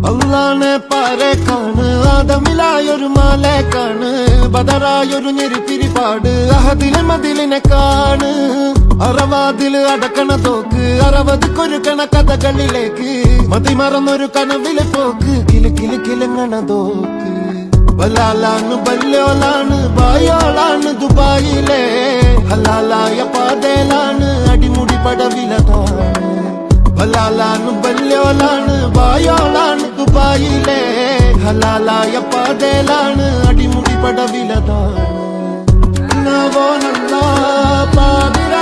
അള്ളാനെ പാരക്കാണ് ആദമിലായൊരു മാലേക്കാണ് ബദറായൊരു ഞെരിപ്പിരിപാട് അഹദിലെ മതിലിനെ കാണ് അറവാതില് അടക്കണ തോക്ക് അറവതിക്കൊരുക്കണ കഥകളിലേക്ക് മതിമറന്നൊരു കനവിലെ പോക്ക് കിലു കിലു കിലുങ്ങണ തോക്ക് ബലാലാണ് ബല്യോലാണ് ബായോളാണ് ദുബായിലെ ഹലാലായ പാതയിലാണ് അടിമുടി പടവിലതാണ് ബലാലാണ് ബല്യോലാണ് ബായോളാണ് ദുബായിലെ ഹലാലായ പാതയിലാണ് അടിമുടി പടവിലതാണ് പാതിര